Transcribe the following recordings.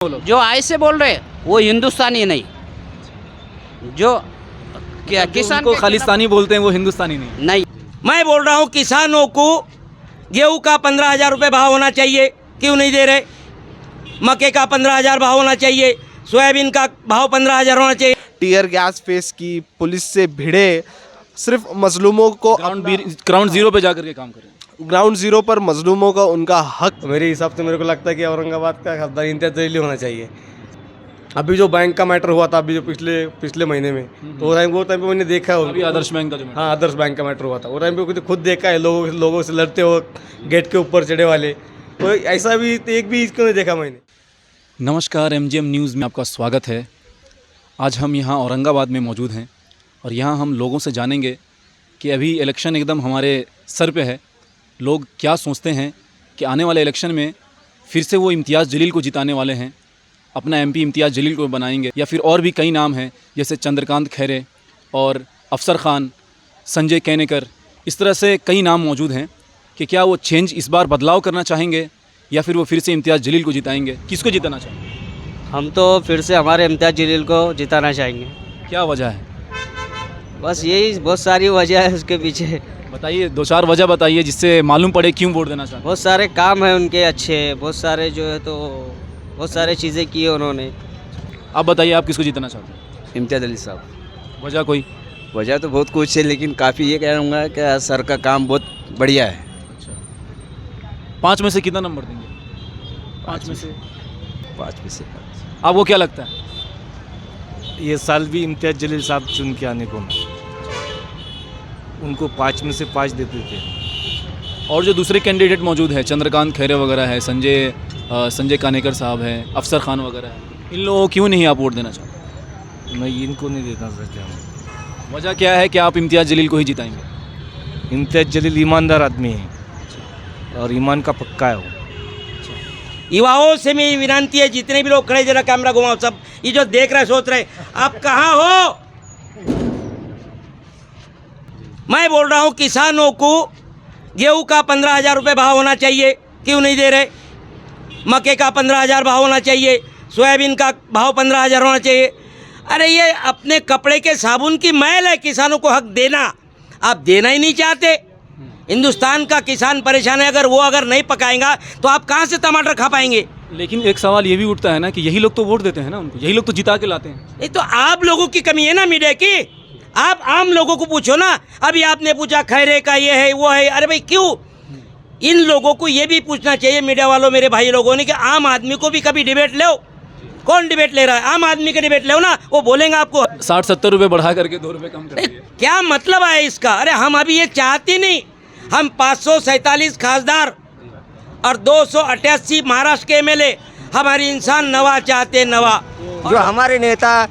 बोलो। जो ऐसे बोल रहे वो हिंदुस्तानी नहीं, जो क्या किसान को के खालिस्तानी बोलते हैं वो हिंदुस्तानी नहीं। नहीं। मैं बोल रहा हूँ किसानों को गेहूं का 15,000 रुपये भाव होना चाहिए, क्यों नहीं दे रहे? मक्के का 15,000 भाव होना चाहिए, सोयाबीन का भाव 15,000 होना चाहिए। टीयर गैस फेस की, पुलिस से भिड़े, सिर्फ मजलूमों को ग्राउंड जीरो पे जाकर के काम करें। ग्राउंड जीरो पर मजलूमों का उनका हक। मेरे हिसाब से मेरे को लगता है कि औरंगाबाद का हकदार इम्तियाज़ जलील होना चाहिए। अभी जो बैंक का मैटर हुआ था, अभी जो पिछले महीने में, तो वो टाइम पे मैंने देखा है। अभी आदर्श बैंक का जो हाँ, आदर्श बैंक का मैटर हुआ था, वो टाइम पे मुझे खुद देखा है, लोगों से लड़ते हो, गेट के ऊपर चढ़े वाले। तो ऐसा भी एक भी इसको नहीं देखा मैंने। नमस्कार, एमजीएम न्यूज़ में आपका स्वागत है। आज हम यहाँ औरंगाबाद में मौजूद हैं और यहाँ हम लोगों से जानेंगे कि अभी इलेक्शन एकदम हमारे सर पे है। लोग क्या सोचते हैं कि आने वाले इलेक्शन में फिर से वो इम्तियाज़ जलील को जिताने वाले हैं, अपना एमपी इम्तियाज़ जलील को बनाएंगे, या फिर और भी कई नाम हैं जैसे चंद्रकांत खैरे और अफसर खान, संजय कैनेकर, इस तरह से कई नाम मौजूद हैं कि क्या वो चेंज इस बार बदलाव करना चाहेंगे या फिर वो फिर से इम्तियाज़ जलील को जिताएंगे। किसको जिताना चाहेंगे? हम तो फिर से हमारे इम्तियाज़ जलील को जिताना चाहेंगे। क्या वजह है? बस यही बहुत सारी वजह है उसके पीछे। बताइए, दो चार वजह बताइए जिससे मालूम पड़े क्यों वोट देना चाहते बहुत सारे काम हैं उनके अच्छे, बहुत सारे जो है तो बहुत सारे चीज़ें की है उन्होंने। हैं। आप बताइए, आप किसको जिताना चाहते हैं? इम्तियाज़ जलील साहब। वजह कोई? वजह तो बहुत कुछ है, लेकिन काफ़ी ये कहूँगा कि सर का काम बहुत बढ़िया है। 5 में से कितना नंबर देंगे? 5 में से 5 आपको क्या लगता है? ये साल भी इम्तियाज़ जलील साहब चुन के आने को, उनको 5 में से 5 देते थे। और जो दूसरे कैंडिडेट मौजूद हैं, चंद्रकांत खैरे वगैरह है, संजय कानेकर साहब हैं, अफसर खान वगैरह है, इन लोगों को क्यों नहीं आप वोट देना चाहते? मैं इनको नहीं देना चाहता। वजह क्या है कि आप इम्तियाज़ जलील को ही जिताएंगे? इम्तियाज़ जलील ईमानदार आदमी है और ईमान का पक्का है वो। युवाओं से मेरी विनती है, जितने भी लोग खड़े, जरा कैमरा घुमाओ, सब ये जो देख रहे सोच रहे आप कहाँ हो? मैं बोल रहा हूँ किसानों को गेहूं का 15,000 रुपये भाव होना चाहिए, क्यों नहीं दे रहे? मक्के का 15,000 भाव होना चाहिए, सोयाबीन का भाव 15,000 होना चाहिए। अरे ये अपने कपड़े के साबुन की मैल है किसानों को हक देना, आप देना ही नहीं चाहते। हिंदुस्तान का किसान परेशान है, अगर नहीं पकाएगा तो आप कहाँ से टमाटर खा पाएंगे? लेकिन एक सवाल ये भी उठता है ना कि यही लोग तो वोट देते हैं ना उनको, यही लोग तो जिता के लाते हैं। ये तो आप लोगों की कमी है ना, मीडिया की। आप आम लोगों को पूछो ना। अभी आपने पूछा खैरे का ये है वो है, अरे भाई क्यों? इन लोगों को ये भी पूछना चाहिए, मीडिया वालों, मेरे भाई लोगों ने, कि आम आदमी को भी कभी डिबेट लो। कौन डिबेट ले रहा है? आम आदमी का डिबेट लो ना, वो बोलेंगे आपको 60-70 रुपये बढ़ा करके 2 रुपये कम कर दिए। क्या मतलब है इसका? अरे हम अभी ये चाहते नहीं। हम 547 खासदार और 288 महाराष्ट्र के एमएलए, हमारे इंसान नवा चाहते, नवा। जो हमारे नेता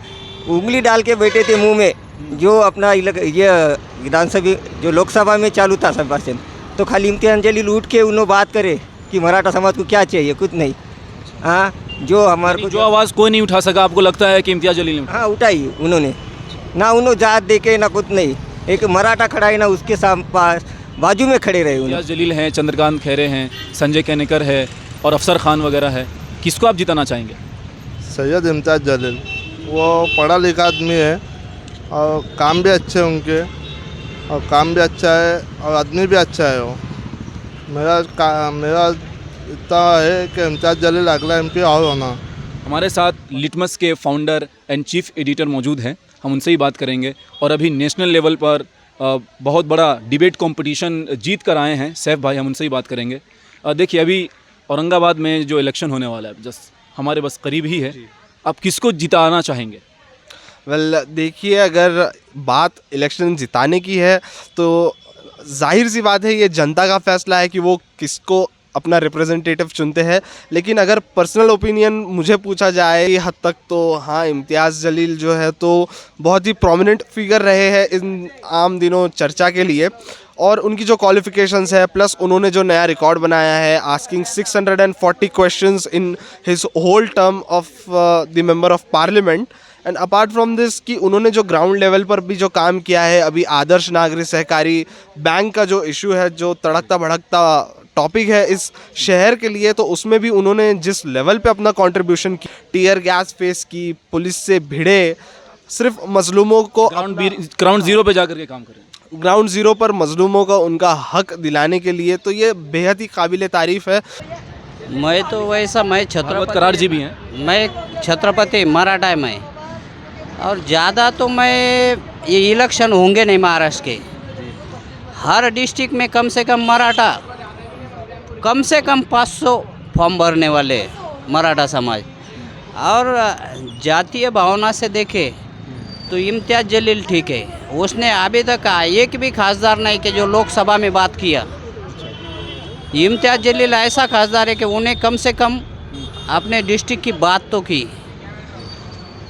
उंगली डाल के बैठे थे मुंह में, जो अपना ये विधानसभा जो लोकसभा में चालू था 100%, तो खाली इम्तियाज़ जलील उठ के उन्होंने बात करे कि मराठा समाज को क्या चाहिए, कुछ नहीं। हाँ, जो हमारे को जो आवाज़ कोई नहीं उठा सका, आपको लगता है कि इम्तियाज़ जलील ने? हाँ, उठाई उन्होंने ना, उन्होंने जात देके ना कुछ नहीं। एक मराठा खड़ा है ना, उसके पास बाजू में खड़े रहे। इम्तियाज़ जलील हैं, चंद्रकांत खैरे हैं, संजय कैनेकर है और अफसर खान वगैरह है, किसको आप जिताना चाहेंगे? सैयद इम्तियाज़ जलील, वो पढ़ा लिखा आदमी है और काम भी अच्छे उनके, और काम भी अच्छा है और आदमी भी अच्छा है वो। मेरा इतना है कि इम्तियाज़ जलील अगला एमपी और होना। हमारे साथ लिटमस के फाउंडर एंड चीफ एडिटर मौजूद हैं, हम उनसे ही बात करेंगे। और अभी नेशनल लेवल पर बहुत बड़ा डिबेट कंपटीशन जीत कर आए हैं सैफ भाई, हम उनसे ही बात करेंगे। देखिए, अभी औरंगाबाद में जो इलेक्शन होने वाला है, जस्ट हमारे बस करीब ही है, आप किसको जिताना चाहेंगे? वेल, देखिए, अगर बात इलेक्शन जिताने की है तो जाहिर सी बात है ये जनता का फैसला है कि वो किसको अपना रिप्रेजेंटेटिव चुनते हैं। लेकिन अगर पर्सनल ओपिनियन मुझे पूछा जाए हद तक, तो हाँ, इम्तियाज़ जलील जो है तो बहुत ही प्रोमिनेंट फिगर रहे हैं इन आम दिनों चर्चा के लिए, और उनकी जो क्वालिफिकेशंस है, प्लस उन्होंने जो नया रिकॉर्ड बनाया है, asking 640 questions in his whole term of the member of parliament. And apart from this कि उन्होंने जो ग्राउंड लेवल पर भी जो काम किया है, अभी आदर्श नागरिक सहकारी बैंक का जो इशू है, जो तड़कता भड़कता टॉपिक है इस शहर के लिए, तो उसमें भी उन्होंने जिस लेवल पे अपना कंट्रीब्यूशन की, टीयर गैस फेस की, पुलिस से भिड़े, सिर्फ मजलूमों को ग्राउंड जीरो पे जाकर के काम कर रहे हैं। ग्राउंड ज़ीरो पर मजलूमों का उनका हक दिलाने के लिए, तो ये बेहद ही काबिल तारीफ़ है। मैं तो वैसा मैं भागवत करार जी भी हैं। मैं छत्रपति मराठा है मैं, और ज़्यादा तो मैं ये इलेक्शन होंगे नहीं महाराष्ट्र के। हर डिस्ट्रिक्ट में कम से कम मराठा, कम से कम 500 फॉर्म भरने वाले मराठा समाज। और जातीय भावना से देखे तो इम्तियाज़ जलील ठीक है, उसने अभी तक एक भी खासदार नहीं कि जो लोकसभा में बात किया। इम्तियाज़ जलील ऐसा खासदार है कि उन्हें कम से कम अपने डिस्ट्रिक्ट की बात तो की।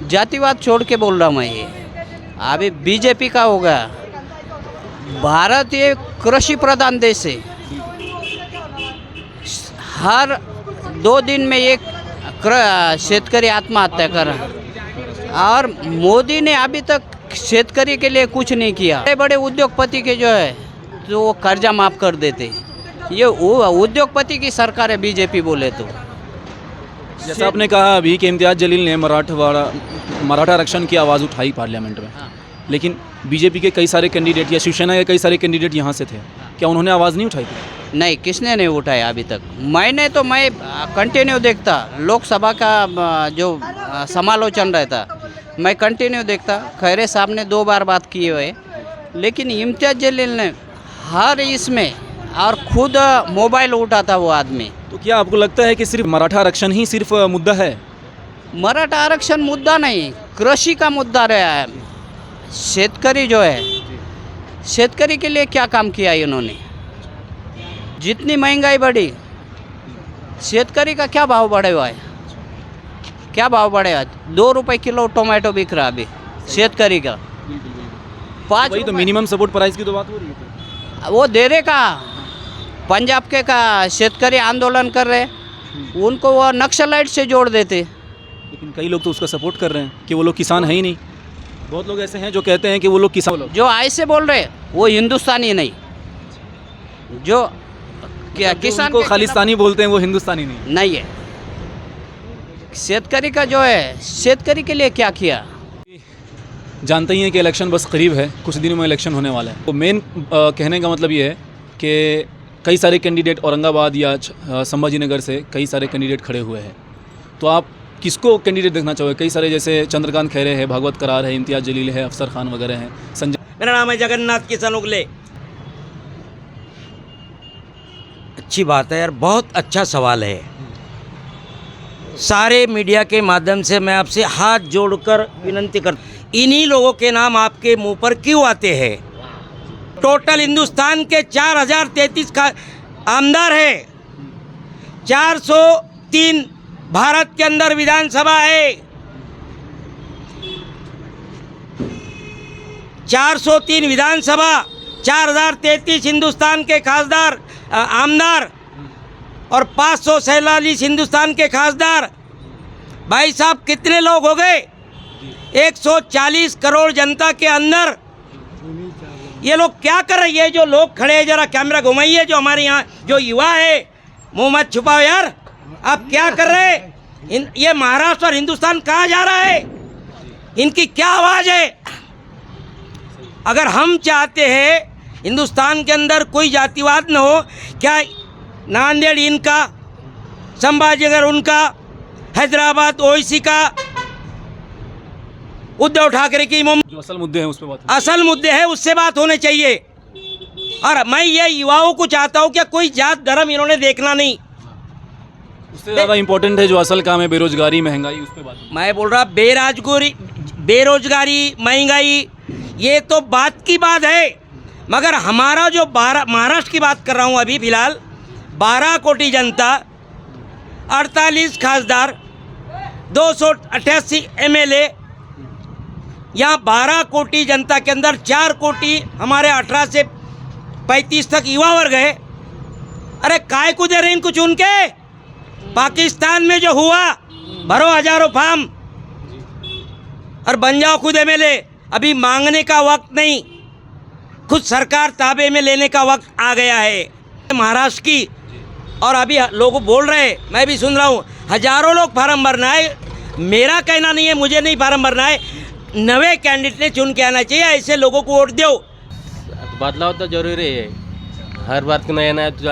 जातिवाद छोड़ के बोल रहा मैं, ये अभी बीजेपी का होगा। भारत ये कृषि प्रधान देश है, हर 2 दिन में एक शेतकरी आत्महत्या कर रहा है, और मोदी ने अभी तक शेतकरी के लिए कुछ नहीं किया। बड़े बड़े उद्योगपति के जो है तो वो कर्जा माफ़ कर देते। ये उद्योगपति की सरकार है बीजेपी बोले तो। जैसा आपने कहा अभी कि इम्तियाज़ जलील ने मराठा आरक्षण की आवाज़ उठाई पार्लियामेंट में, लेकिन बीजेपी के कई सारे कैंडिडेट या शिवसेना के कई सारे कैंडिडेट यहाँ से थे, क्या उन्होंने आवाज़ नहीं उठाई थी? नहीं, किसने नहीं उठाया अभी तक। मैं कंटिन्यू देखता लोकसभा का जो समालोचन रहता, मैं कंटिन्यू देखता। खैरे साहब ने 2 बार बात की हुए, लेकिन इम्तियाज़ जलील ने हर इसमें, और खुद मोबाइल उठाता वो आदमी। तो क्या आपको लगता है कि सिर्फ मराठा आरक्षण ही सिर्फ मुद्दा है? मराठा आरक्षण मुद्दा नहीं, कृषि का मुद्दा रहा है। शेतकरी जो है, शेतकरी के लिए क्या काम किया इन्होंने? जितनी महंगाई बढ़ी, शेतकरी का क्या भाव बढ़े हुआ है? क्या भाव बढ़े हुआ है? 2 रुपये किलो टोमेटो बिक रहा अभी शेतकरी का। 5 वही तो मिनिमम सपोर्ट प्राइस की तो बात हो रही है। वो दे रहे का पंजाब के का शेतकरी आंदोलन कर रहे, उनको वो नक्सलाइट से जोड़ देते। लेकिन कई लोग तो उसका सपोर्ट कर रहे हैं कि वो लोग किसान है ही नहीं। बहुत लोग ऐसे हैं जो कहते हैं कि वो लोग किसान। जो ऐसे बोल रहे वो हिंदुस्तानी नहीं, जो क्या किसान को खालिस्तानी बोलते हैं वो हिंदुस्तानी नहीं है। शेतकरी का जो है, शेतकरी के लिए क्या किया? जानते ही हैं कि इलेक्शन बस करीब है, कुछ दिनों में इलेक्शन होने वाला है। तो मेन कहने का मतलब ये है कि कई सारे कैंडिडेट औरंगाबाद या संभाजी नगर से कई सारे कैंडिडेट खड़े हुए हैं, तो आप किसको कैंडिडेट देखना चाहोगे? कई सारे जैसे चंद्रकांत खैरे है, भागवत करार है, इम्तियाज़ जलील है, अफसर खान वगैरह हैं, संजय। मेरा नाम है जगन्नाथ किशन उगले। अच्छी बात है यार, बहुत अच्छा सवाल है। सारे मीडिया के माध्यम से मैं आपसे हाथ जोड़कर विनंती करता, इन्हीं लोगों के नाम आपके मुंह पर क्यों आते हैं? टोटल हिंदुस्तान के 4033 का आमदार है, 403 भारत के अंदर विधानसभा है, 403 विधानसभा, 4033 हिंदुस्तान के खासदार आमदार, और 547 हिंदुस्तान के खासदार। भाई साहब कितने लोग हो गए? 140 करोड़ जनता के अंदर ये लोग क्या कर रहे हैं? जो लोग खड़े हैं, जरा कैमरा घुमाइए। जो हमारे यहाँ जो युवा है, मुंह मत छुपाओ यार, आप क्या कर रहे हैं? ये महाराष्ट्र और हिंदुस्तान कहाँ जा रहा है? इनकी क्या आवाज़ है? अगर हम चाहते हैं हिंदुस्तान के अंदर कोई जातिवाद न हो, क्या नांदेड़ इनका, संभाजीनगर उनका, हैदराबाद ओवैसी का, उद्धव ठाकरे की, जो असल मुद्दे हैं उस पर बात, असल मुद्दे हैं उससे बात होने चाहिए। और मैं ये युवाओं को चाहता हूँ कि कोई जात धर्म इन्होंने देखना नहीं। उससे ज़्यादा इम्पोर्टेंट है जो असल काम है, बेरोजगारी, महंगाई, उस पर बात। मैं बोल रहा बेरोजगारी, महंगाई, ये तो बात की बात है, मगर हमारा जो महाराष्ट्र की बात कर रहा हूँ अभी फ़िलहाल, 12 कोटी जनता, 48 खासदार, 288 MLA, यहाँ 12 कोटी जनता के अंदर 4 कोटी हमारे 18 से 35 तक युवा वर्ग है। अरे काय को दे रहे इनको चुन के? पाकिस्तान में जो हुआ, भरो हजारों फार्म और बन जाओ खुद MLA। अभी मांगने का वक्त नहीं, खुद सरकार ताबे में लेने का वक्त आ गया है। महाराष्ट्र की और अभी लोग बोल रहे हैं, मैं भी सुन रहा हूँ, हजारों लोग फार्म भरना है। मेरा कहना नहीं है, मुझे नहीं फार्म भरना है, नए कैंडिडेट ने चुन के आना चाहिए, ऐसे लोगों को वोट दो। बदलाव तो जरूरी है, हर बात को नया नया तो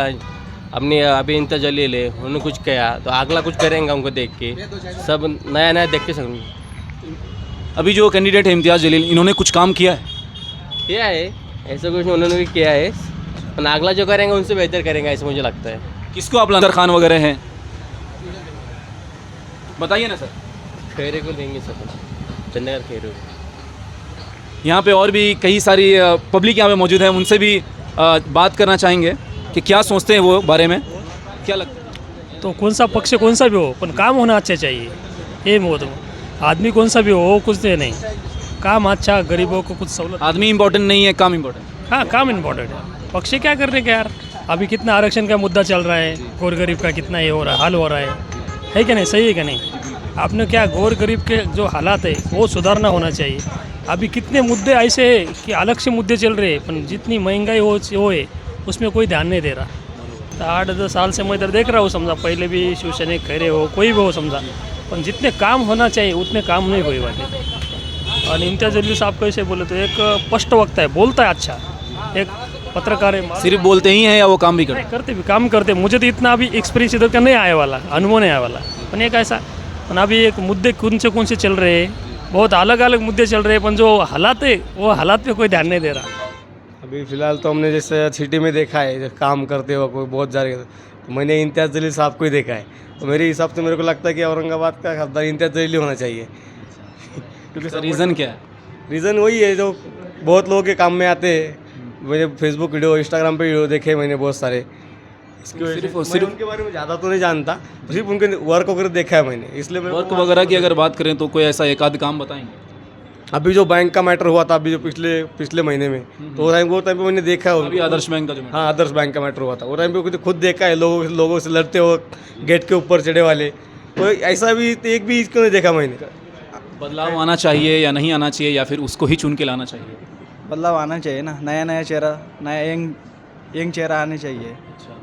अपनी अभी इंतजार जलील है, उन्होंने कुछ किया तो अगला कुछ करेंगे उनको देख के, सब नया नया देख के सब अभी जो कैंडिडेट है इम्तियाज़ जलील, इन्होंने कुछ काम किया है? ऐसा कुछ उन्होंने भी किया है, पर अगला जो करेंगे उनसे बेहतर करेंगे ऐसा मुझे लगता है। किसको आप लंगर खान वगैरह हैं, बताइए ना सर। खैरे को देंगे सब, चंद्रनगर खैरे। यहाँ पे और भी कई सारी पब्लिक यहाँ पे मौजूद है, उनसे भी बात करना चाहेंगे कि क्या सोचते हैं वो बारे में, क्या लगता है? तो कौन सा पक्ष कौन सा भी हो, पर काम होना अच्छा चाहिए। ये वो तो आदमी कौन सा भी हो कुछ नहीं, काम अच्छा, गरीबों को कुछ सहूलत। आदमी इम्पोर्टेंट नहीं है, काम इम्पोर्टेंट। हाँ, काम इम्पोर्टेंट है, पक्ष क्या करने का यार। अभी कितना आरक्षण का मुद्दा चल रहा है, गौर गरीब का कितना ये हो रहा है, हाल हो रहा है क्या नहीं, सही है क्या नहीं। आपने क्या गौर गरीब के जो हालात है वो सुधारना होना चाहिए। अभी कितने मुद्दे ऐसे हैं कि अलग से मुद्दे चल रहे हैं, पर जितनी महंगाई हो है उसमें कोई ध्यान नहीं दे रहा। तो 8-10 साल से मैं इधर देख रहा हूँ, समझा पहले भी शिवसैनिक खड़े हो, कोई भी हो समझा, पर जितने काम होना चाहिए उतने काम नहीं हुए वाले। और इम्तियाज़ जलील साहब कैसे बोले तो एक स्पष्ट वक्ता है, बोलता है अच्छा, एक पत्रकार है। सिर्फ बोलते ही हैं या वो काम भी करते भी काम करते। मुझे तो इतना अभी एक्सपीरियंस इधर का नहीं आने वाला, अनुभव नहीं आने वाला, पर एक ऐसा पर अभी एक मुद्दे कौन से चल रहे हैं, बहुत अलग अलग मुद्दे चल रहे हैं, पर जो हालात है वो हालात पे कोई ध्यान नहीं दे रहा। अभी फ़िलहाल तो हमने जैसे सिटी में देखा है, जो काम करते हुए कोई बहुत ज़्यादा, तो मैंने इम्तियाज़ जलील साहब को ही देखा है। तो मेरे हिसाब से मेरे को लगता है कि औरंगाबाद का खासदार इम्तियाज़ जलील होना चाहिए। क्योंकि रीज़न क्या है? रीज़न वही है जो बहुत लोगों के काम में आते हैं। मैंने फेसबुक वीडियो, इंस्टाग्राम पे वीडियो देखे मैंने बहुत सारे, सिर्फ उनके बारे में ज़्यादा तो नहीं जानता, सिर्फ उनके वर्क वगैरह देखा है मैंने, इसलिए वर्क वगैरह की अगर बात करें तो कोई ऐसा एक आध काम बताएंगे? अभी जो बैंक का मैटर हुआ था अभी जो पिछले महीने में, तो वो टाइम पे मैंने देखा है। अभी आदर्श बैंक का जो हाँ, आदर्श बैंक का मैटर हुआ था, वो टाइम पे मुझे खुद देखा है, लोगों से लड़ते हो, गेट के ऊपर चढ़े वाले, तो ऐसा भी एक भी इसको नहीं देखा मैंने। बदलाव आना चाहिए या नहीं आना चाहिए, या फिर उसको ही चुन के लाना चाहिए? बदलाव आना चाहिए ना, नया चेहरा, नया यंग चेहरा आने चाहिए। अच्छा,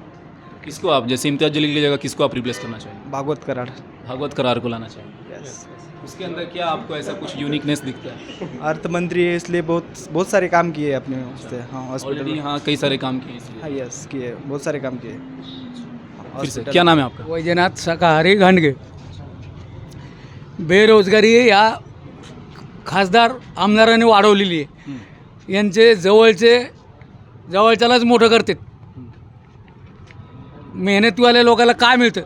किसको आप, जैसे इम्तियाज़ जलील की जगह किसको आप रिप्लेस करना चाहिए? भागवत करार। भागवत करार को लाना चाहिए। यस। उसके अंदर क्या आपको ऐसा कुछ यूनिकनेस दिखता है? अर्थ मंत्री है, इसलिए बहुत सारे काम किए अपने उससे। हाँ, हॉस्पिटल। हाँ, कई सारे काम किए इसलिए। हाँ, यस, किए, बहुत सारे काम किए। फिर से क्या नाम है आपका? वैजनाथ शाकाहारी घाणगे। बेरोजगारी या खासदार आमदारांनी वाढवलेली आहे, यांचे जवळच्यालाच मोठं करतात, मेहनतवाल्या लोकांना काय मिळतं?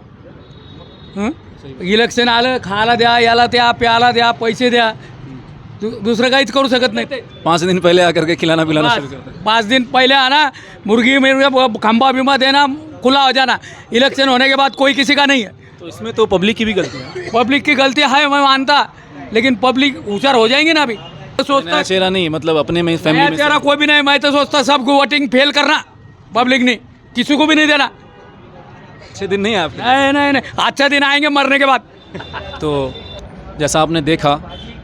इलेक्शन आलं, खायला द्या, याला द्या, प्यायला द्या, पैसे द्या, दूसरं काहीच करू शकत नाही ते। 5 दिन पहले आकर के खिलाना पिलाना शुरू करते हैं। 5 दिन पहले आना, मुर्गी खंबा बिमा देना, खुला हो जाना, इलेक्शन होने के बाद कोई किसी का नहीं है। तो इसमें तो पब्लिक की भी गलती है। पब्लिक की गलती है, मैं मानता, लेकिन पब्लिक होशियार हो जाएंगे ना। अभी तो सोचता चेहरा नहीं, मतलब अपने में फैमिली में चेहरा कोई भी नहीं। मैं तो सोचता सबको वोटिंग फेल करना, पब्लिक ने किसी को भी नहीं देना। अच्छे दिन नहीं है आपके? नहीं, अच्छा दिन आएंगे मरने के बाद। तो जैसा आपने देखा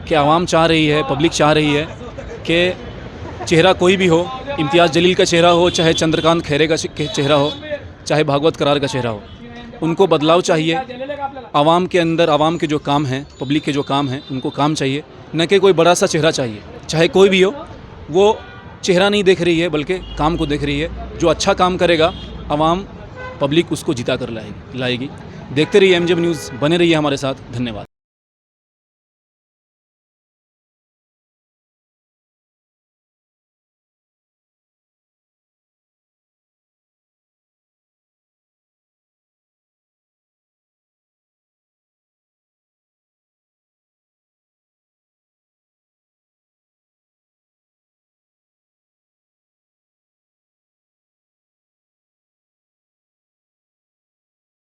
कि आवाम चाह रही है, पब्लिक चाह रही है कि चेहरा कोई भी हो, इम्तियाज़ जलील का चेहरा हो, चाहे चंद्रकांत खैरे का चेहरा हो, चाहे भागवत करार का चेहरा हो, उनको बदलाव चाहिए। आवाम के अंदर, आवाम के जो काम हैं, पब्लिक के जो काम हैं, उनको काम चाहिए, न कि कोई बड़ा सा चेहरा चाहिए। चाहे कोई भी हो, वो चेहरा नहीं देख रही है बल्कि काम को देख रही है। जो अच्छा काम करेगा, आवाम, पब्लिक उसको जिता कर लाएगी। देखते रहिए एमजेम न्यूज़, बने रहिए हमारे साथ। धन्यवाद।